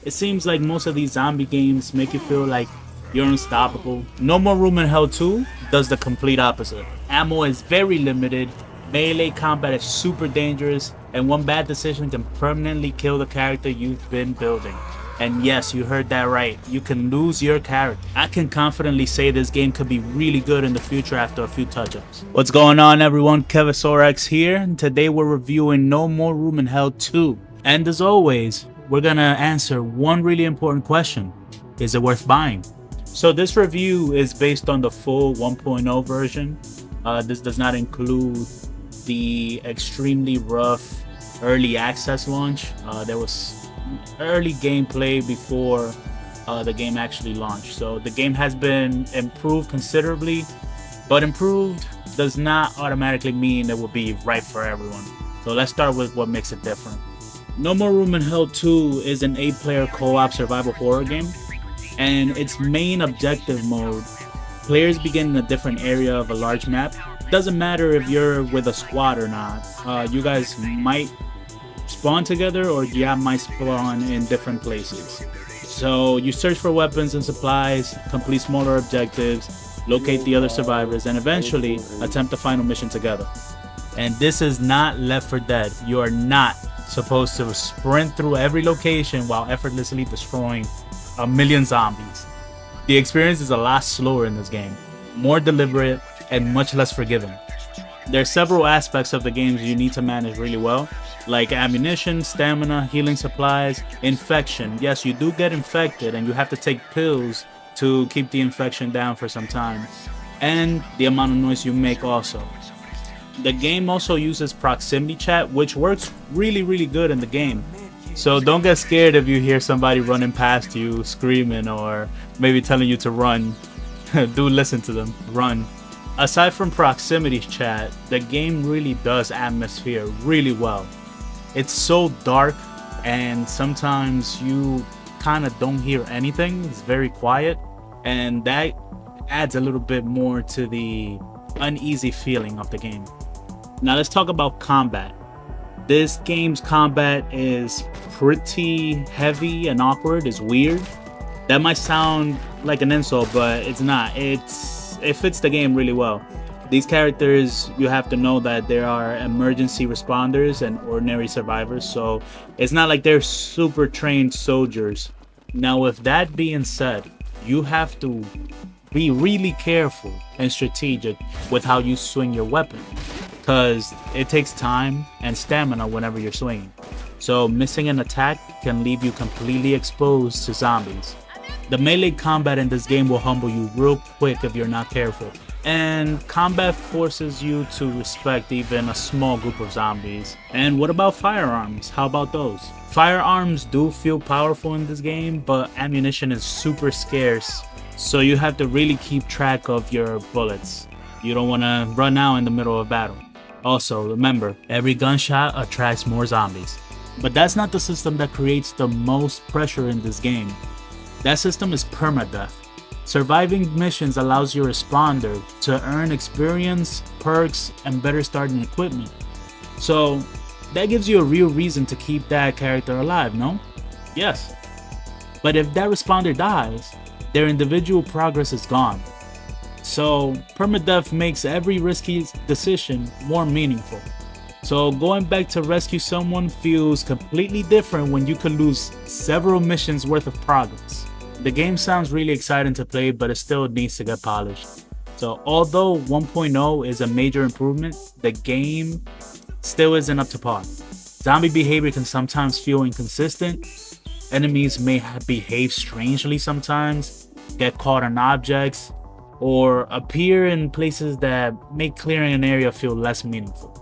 It seems like most of these zombie games make you feel like you're unstoppable. No More Room in Hell 2 does the complete opposite. Ammo is very limited, melee combat is super dangerous, and one bad decision can permanently kill the character you've been building. And yes, you heard that right, you can lose your character. I can confidently say this game could be really good in the future after a few touch-ups. What's going on everyone, KevisaurX here, and today we're reviewing No More Room in Hell 2. And as always, we're gonna answer one really important question. Is it worth buying? So this review is based on the full 1.0 version. This does not include the extremely rough early access launch. There was early gameplay before the game actually launched. So the game has been improved considerably, but improved does not automatically mean it will be right for everyone. So let's start with what makes it different. No More Room in Hell 2 is an 8-player co-op survival horror game, and its main objective mode, players begin in a different area of a large map. Doesn't matter if you're with a squad or not. You guys might spawn together or you might spawn in different places. So you search for weapons and supplies, complete smaller objectives, locate the other survivors, and eventually attempt the final mission together. And this is not Left 4 Dead. You are not supposed to sprint through every location while effortlessly destroying a million zombies. The experience is a lot slower in this game, more deliberate, and much less forgiving. There are several aspects of the games you need to manage really well, like ammunition, stamina, healing supplies, infection. Yes, you do get infected and you have to take pills to keep the infection down for some time, and the amount of noise you make also. The game also uses proximity chat, which works really good in the game. So don't get scared if you hear somebody running past you screaming or maybe telling you to run. Do listen to them, run. Aside from proximity chat, the game really does atmosphere really well. It's so dark and sometimes you kind of don't hear anything. It's very quiet, and that adds a little bit more to the uneasy feeling of the game. Now let's talk about combat. This game's combat is pretty heavy and awkward. It's weird. That might sound like an insult, but it's not. It fits the game really well. These characters, you have to know that there are emergency responders and ordinary survivors, so it's not like they're super trained soldiers. Now with that being said, you have to be really careful and strategic with how you swing your weapon, because it takes time and stamina whenever you're swinging. So missing an attack can leave you completely exposed to zombies. The melee combat in this game will humble you real quick if you're not careful. And combat forces you to respect even a small group of zombies. And what about firearms? How about those? Firearms do feel powerful in this game, but ammunition is super scarce. So you have to really keep track of your bullets. You don't want to run out in the middle of battle. Also, remember, every gunshot attracts more zombies. But that's not the system that creates the most pressure in this game. That system is permadeath. Surviving missions allows your responder to earn experience, perks, and better starting equipment. So that gives you a real reason to keep that character alive, no? Yes. But if that responder dies, their individual progress is gone. So permadeath makes every risky decision more meaningful. So going back to rescue someone feels completely different when you could lose several missions worth of progress. The game sounds really exciting to play, but it still needs to get polished. So although 1.0 is a major improvement, the game still isn't up to par. Zombie behavior can sometimes feel inconsistent. Enemies may behave strangely sometimes, get caught on objects, or appear in places that make clearing an area feel less meaningful.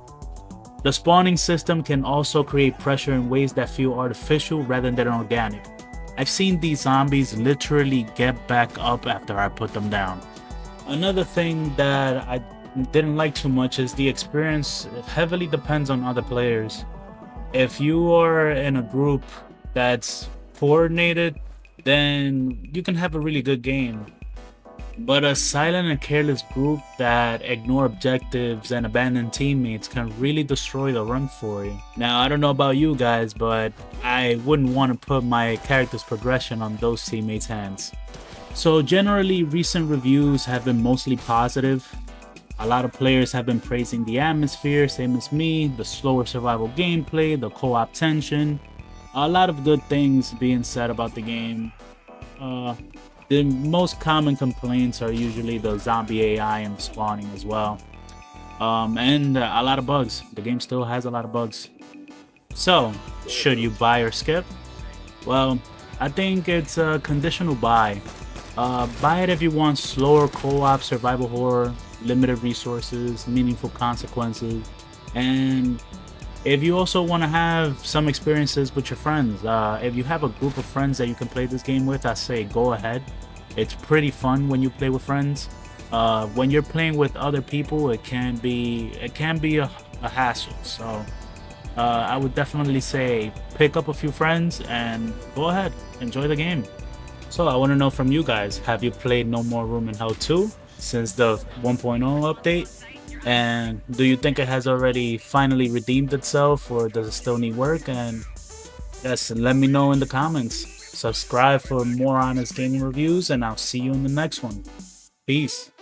The spawning system can also create pressure in ways that feel artificial rather than organic. I've seen these zombies literally get back up after I put them down. Another thing that I didn't like too much is the experience heavily depends on other players. If you are in a group that's coordinated, then you can have a really good game. But a silent and careless group that ignore objectives and abandon teammates can really destroy the run for you. Now, I don't know about you guys, but I wouldn't want to put my character's progression on those teammates' hands. So generally, recent reviews have been mostly positive. A lot of players have been praising the atmosphere, same as me, the slower survival gameplay, the co-op tension. A lot of good things being said about the game. The most common complaints are usually the zombie AI and spawning as well. And a lot of bugs. The game still has a lot of bugs. So, should you buy or skip? Well, I think it's a conditional buy. Buy it if you want slower co-op survival horror, limited resources, meaningful consequences, and if you also want to have some experiences with your friends. If you have a group of friends that you can play this game with, I say go ahead. It's pretty fun when you play with friends. When you're playing with other people, it can be a hassle. So I would definitely say pick up a few friends and go ahead, enjoy the game. So I want to know from you guys, have you played No More Room in Hell 2 since the 1.0 update? And do you think it has already finally redeemed itself, or does it still need work? And yes, let me know in the comments. Subscribe for more honest gaming reviews, and I'll see you in the next one. Peace.